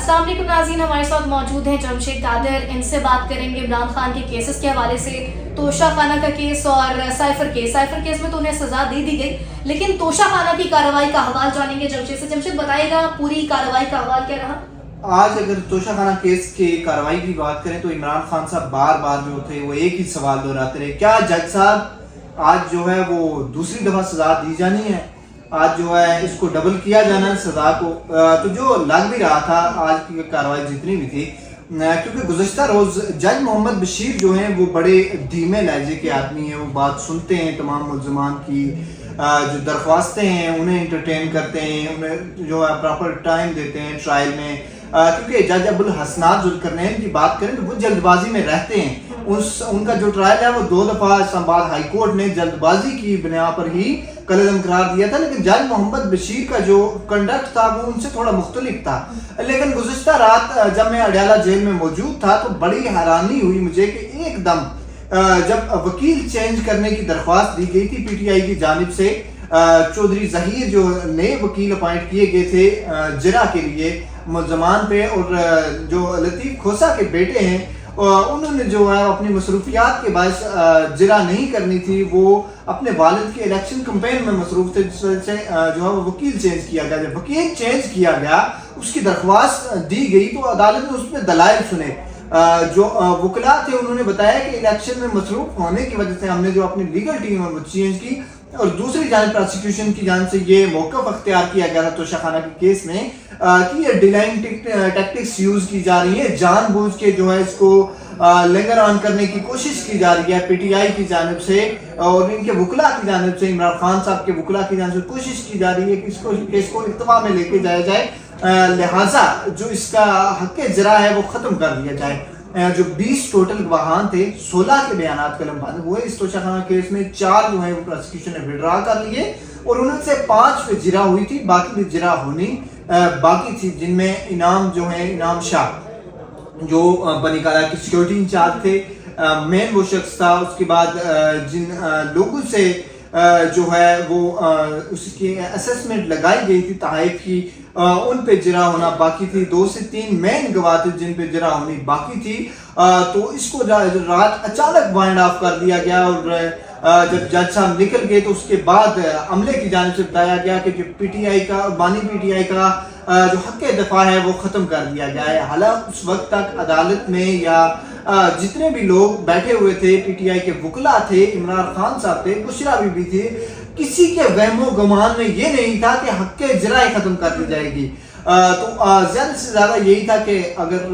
अस्सलाम वालेकुम नाज़रीन, हमारे साथ मौजूद हैं जमशेद कादर। इनसे बात करेंगे इमरान खान के केसेस के हवाले से। तोशा खाना का केस और साइफर केस में तो उन्हें सजा दे दी गई, लेकिन तोशा खाना की कार्रवाई का हवाल जानेंगे जमशेद से। जमशेद बताइएगा पूरी कार्रवाई का हवाल क्या रहा? आज अगर तोशा खाना केस की कार्रवाई की बात करें तो इमरान खान साहब बार बार जो थे वो एक ही सवाल दोहराते रहे, क्या जज साहब आज जो है वो दूसरी दफा सजा दी जानी है, आज जो है इसको डबल किया जाना है सजा को। तो जो लग भी रहा था आज की कार्रवाई जितनी भी थी, क्योंकि गुज़श्ता रोज़ जज मोहम्मद बशीर जो हैं वो बड़े धीमे लहजे के आदमी हैं, वो बात सुनते हैं तमाम मुल्ज़मान की जो दरख्वास्तें हैं उन्हें इंटरटेन करते हैं, उन्हें जो है प्रॉपर टाइम देते हैं ट्रायल में। क्योंकि जज अब्दुल हसनात जुल्करनैन की बात करें तो वो जल्दबाजी में रहते हैं। उनका जो ट्रायल है वो 2 दफ़ा इस्लामाबाद हाई कोर्ट ने जल्दबाजी की बिना पर ही कलअदम करार दिया था, लेकिन जज मोहम्मद बशीर का जो कंडक्ट था वो उनसे थोड़ा मुख्तलिफ था। लेकिन गुज़श्ता रात जब मैं अडयाला जेल में मौजूद था तो बड़ी हैरानी हुई मुझे कि एकदम जब वकील चेंज करने की दरख्वास्त दी गई थी पीटीआई की जानिब से, चौधरी ज़हीर जो नए वकील अपॉइंट किए गए थे जिरा के लिए मुल्ज़मान पे, और जो लतीफ़ खोसा के बेटे हैं उन्होंने जो है अपनी मसरूफियात के बायस जिरा नहीं करनी थी, वो अपने वालिद के इलेक्शन कैंपेन में मसरूफ थे, जिस वजह से जो है वो वकील चेंज किया गया। जब वकील चेंज किया गया उसकी दरख्वास्त दी गई तो अदालत ने उसमें दलाइल सुने। जो वकला थे उन्होंने बताया कि इलेक्शन में मसरूफ होने की वजह से हमने जो अपनी लीगल टीम है वो चेंज की, और दूसरी जानिब प्रोसिक्यूशन की जानिब से ये मौक़िफ़ अख्तियार किया गया था तोशा खाना के केस में कि ये डिलाइंग टैक्टिक्स यूज़ की जा रही है, जानबूझ के जो है इसको लिंगर ऑन करने की कोशिश की जा रही है पीटीआई की जानिब से, और इनके वकला की जानिब से, इमरान खान साहब के वकला की जानिब से कोशिश की जा रही है कि इसको केस को इल्तवा में लेके जाया जाए, लिहाजा जो इसका हक़ जरा है वो ख़त्म कर दिया जाए। जो 20 टोटल गवाहान थे, 16 के बयानात कलम बंद हुए इस तोशा खाना केस में। 4 जो है वो प्रोसिक्यूशन ने विड्रा कर लिए और उनमें से 5 पे जिरा हुई थी, बाकी भी जिरा होनी बाकी थी, जिनमें इनाम जो है इनाम शाह जो बनीकाला के सिक्योरिटी इंचार्ज थे, मेन वो शख्स था। उसके बाद जिन लोगों से जो है वो उसकी असेसमेंट लगाई गई थी तहफ़ की, उन पे जिरा होना बाकी थी। 2 से 3 मेन गवाह थे जिन पे जिरा होनी बाकी थी। तो इसको रात अचानक वाइंड ऑफ कर दिया गया, और जब जज साहब निकल गए तो उसके बाद अमले की जानिब से बताया गया कि जो पीटीआई का बानी पीटीआई का जो हक़ दफ़ा है वो ख़त्म कर दिया गया है। हालांकि उस वक्त तक अदालत में या जितने भी लोग बैठे हुए थे, पीटीआई के वकला थे, इमरान खान साहब थे, बुशरा बीबी थे, किसी के वहमो गुमान में ये नहीं था कि हक़ जरा ख़त्म कर दी जाएगी। तो ज़्यादा से ज़्यादा यही था कि अगर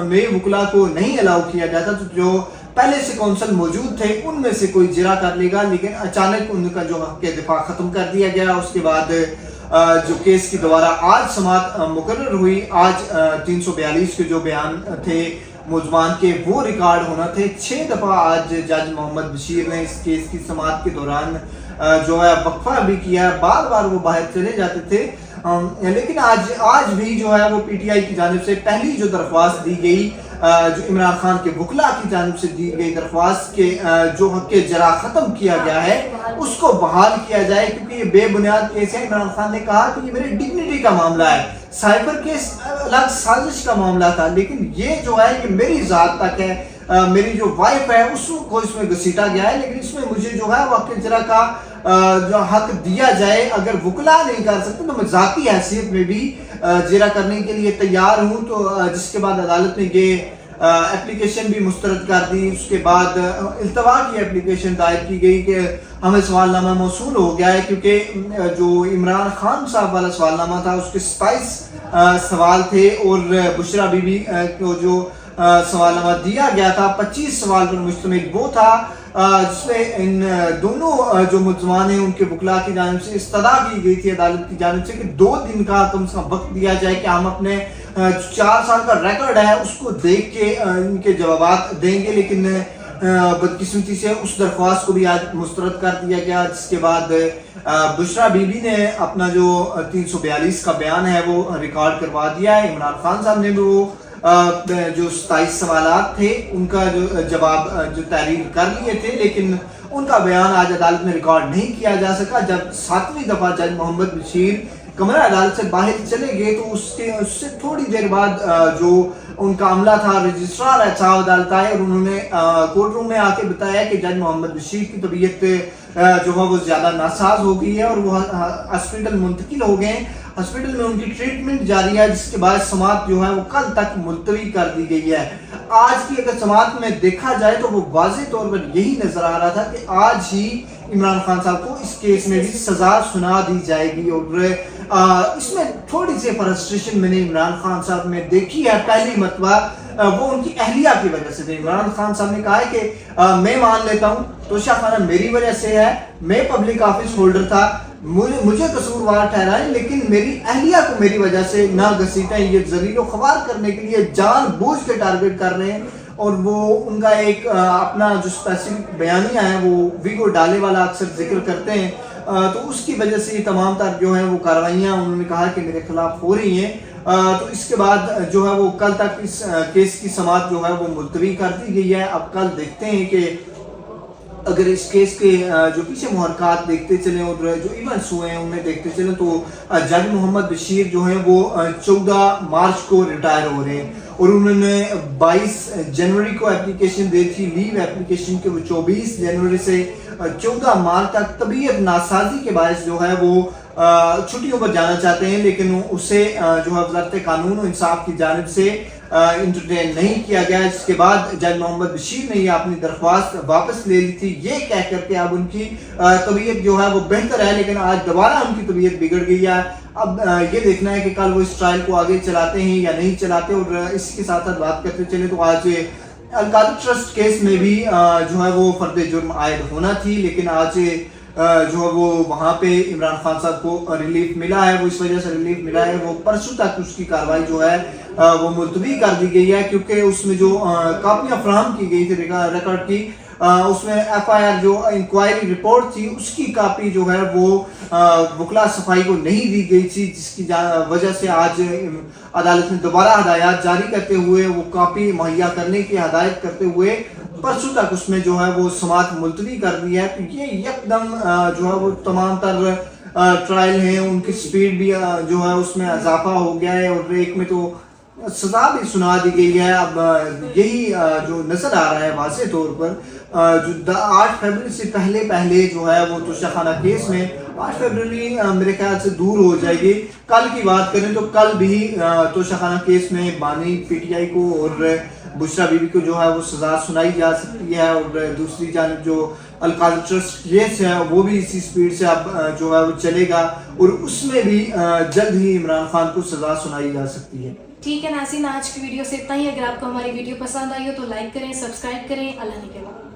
नए वकला को नहीं अलाउ किया जाता तो जो पहले से कौंसल मौजूद थे उनमें से कोई जिरा कर लेगा, लेकिन अचानक उनका जो हक़ दिफा ख़त्म कर दिया गया। उसके बाद जो केस की दोबारा आज समाअत मुकर्रर हुई। आज 342 के जो बयान थे मुल्ज़मान के वो रिकॉर्ड होना थे। 6 दफ़ा आज जज मोहम्मद बशीर ने इस केस की समाअत के दौरान जो है वक्फा भी किया, बार बार वो बाहर चले जाते थे, लेकिन आज भी जो है वो पीटीआई की जानिब से पहली जो दरख्वास्त दी गई, जो इमरान खान के वकला की जानिब से दी गई दरख्वास्त के जो हक़ जरा ख़त्म किया गया है उसको बहाल किया जाए, क्योंकि ये बेबुनियाद केस है। इमरान खान ने कहा कि ये मेरी डिग्निटी का मामला है, साइबर केस अलग साजिश का मामला था, लेकिन ये जो है ये मेरी ज़ात तक है, मेरी जो वाइफ है उसको इसमें घसीटा गया है, लेकिन इसमें मुझे जो है हक़ जरा का जो हक दिया जाए। अगर वकला नहीं कर सकते तो मैं ज़ाती हैसियत में भी जिरा करने के लिए तैयार हूँ। तो जिसके बाद अदालत ने ये एप्लीकेशन भी मुस्तरद कर दी। उसके बाद इल्तवा की एप्लीकेशन दायर की गई कि हमें सवालनामा मौसूल हो गया है, क्योंकि जो इमरान खान साहब वाला सवालनामा था उसके 27 सवाल थे, और बुशरा बीबी को जो सवालनामा दिया गया था 25 सवाल पर मुश्तमिल वो था, जिसमें इन दोनों जो मुल्ज़मान हैं उनके वकला की जानिब से इस्तदा की गई थी अदालत की जानिब से कि 2 दिन का कम से कम वक्त दिया जाए कि हम अपने 4 साल का रिकॉर्ड है उसको देख के इनके जवाब देंगे, लेकिन बदकिस्मती से उस दरख्वास्त को भी आज मुस्तरद कर दिया गया। जिसके बाद बुशरा बीबी ने अपना जो 342 का बयान है वो रिकॉर्ड करवा दिया है। इमरान खान साहब ने भी वो जो 27 सवालात थे उनका जो जवाब जो तहरीर कर लिए थे, लेकिन उनका बयान आज अदालत में रिकॉर्ड नहीं किया जा सका। जब 7वीं दफ़ा जज मोहम्मद बशीर कमरा अदालत से बाहर चले गए तो उससे थोड़ी देर बाद जो उनका अमला था, रजिस्ट्रार एहसाब अदालत आए और उन्होंने कोर्ट रूम में आके बताया कि जज मोहम्मद बशीर की तबीयत जो है वो ज़्यादा नासाज हो गई है और वो हॉस्पिटल मुंतकिल हो गए। हॉस्पिटल में उनकी ट्रीटमेंट जारी है, जिसके बाद समाअत जो है वो कल तक मुलतवी कर दी गई है। आज की अगर समाअत में देखा जाए तो वो वाज़ेह तौर पर यही नजर आ रहा था कि आज ही इमरान खान साहब को इस केस में भी सजा सुना दी जाएगी। और इसमें थोड़ी सी फ्रस्ट्रेशन मैंने इमरान खान साहब में देखी है। पहली मरतबा वो उनकी अहलिया की वजह से थे। इमरान खान साहब ने कहा है कि मैं मान लेता हूँ तोशा खाना मेरी वजह से है, मैं पब्लिक ऑफिस होल्डर था, मुझे कसूरवार ठहराएं, लेकिन मेरी अहलिया को मेरी वजह से ना घसीटें। ये जलीलो ख्वार करने के लिए जानबूझ के टारगेट कर रहे हैं। और वो उनका एक अपना जो स्पेसिफिक बयानिया है वो वीगो डाले वाला अक्सर जिक्र करते हैं, तो उसकी वजह से ये तमाम तर जो है वो कार्रवाइयाँ उन्होंने कहा कि मेरे खिलाफ हो रही हैं। तो इसके बाद जो है वो कल तक इस केस की समाअत जो है वो मुलतवी कर दी गई है। अब कल देखते हैं कि अगर इस केस के जो पीछे मुहरकात देखते चले और जो इवेंट्स हुए हैं उनमें देखते चले तो जज मोहम्मद बशीर जो है वो 14 मार्च को रिटायर हो रहे हैं और उन्होंने 22 जनवरी को एप्लीकेशन दी थी लीव एप्लीकेशन के। वो 24 जनवरी से 14 मार्च तक तबीयत नासाजी के बायस जो है वो छुट्टियों पर जाना चाहते हैं, लेकिन उसे जो है वज़ारत कानून और इंसाफ की जानिब से इंटरटेन नहीं किया गया। इसके बाद जज मोहम्मद बशीर ने ये अपनी दरख्वास्त वापस ले ली थी, ये कह करके अब उनकी तबीयत जो है वो बेहतर है, लेकिन आज दोबारा उनकी तबीयत बिगड़ गई है। अब ये देखना है कि कल वो इस ट्रायल को आगे चलाते हैं या नहीं चलाते। और इसके साथ साथ बात करते चले तो आज अल-कादर ट्रस्ट केस में भी जो है वो फर्द जुर्म आयद होना थी, लेकिन आज जो है वो वहाँ पे इमरान खान साहब को रिलीफ मिला है। वो इस वजह से रिलीफ मिला है वो परसों तक उसकी कार्रवाई जो है वो मुलतवी कर दी गई है, क्योंकि उसमें जो कापियाँ फराहम की गई थी रिकॉर्ड की, उसमें FIR जो इंक्वायरी रिपोर्ट थी उसकी कापी जो है वो वकला सफाई को नहीं दी गई थी, जिसकी वजह से आज अदालत ने दोबारा हदायत जारी करते हुए वो कापी मुहैया करने की हदायत करते हुए परसों तक उसमें जो है वो समाअत मुलतवी कर दी है। तो ये एकदम जो है वो तमाम तर ट्रायल हैं उनकी स्पीड भी जो है उसमें इजाफा हो गया है और एक में तो सजा भी सुना दी गई है। अब यही जो नजर आ रहा है वाज़ेह तौर पर जो 8 फरवरी से पहले जो है वो तोशा खाना केस में 8 फरवरी मेरे ख्याल से दूर हो जाएगी। कल की बात करें तो कल भी तोशा खाना केस में बानी PTI को और बुशरा बीबी को जो है वो सजा सुनाई जा सकती है और दूसरी जानिब जो अल-कादर ट्रस्ट केस है वो भी इसी स्पीड से अब जो है वो चलेगा और उसमें भी जल्द ही इमरान खान को सजा सुनाई जा सकती है। ठीक है नाज़रीन, आज की वीडियो से इतना ही। अगर आपको हमारी वीडियो पसंद आई हो तो लाइक करें, सब्सक्राइब करें। अल्लाह ने के बाद।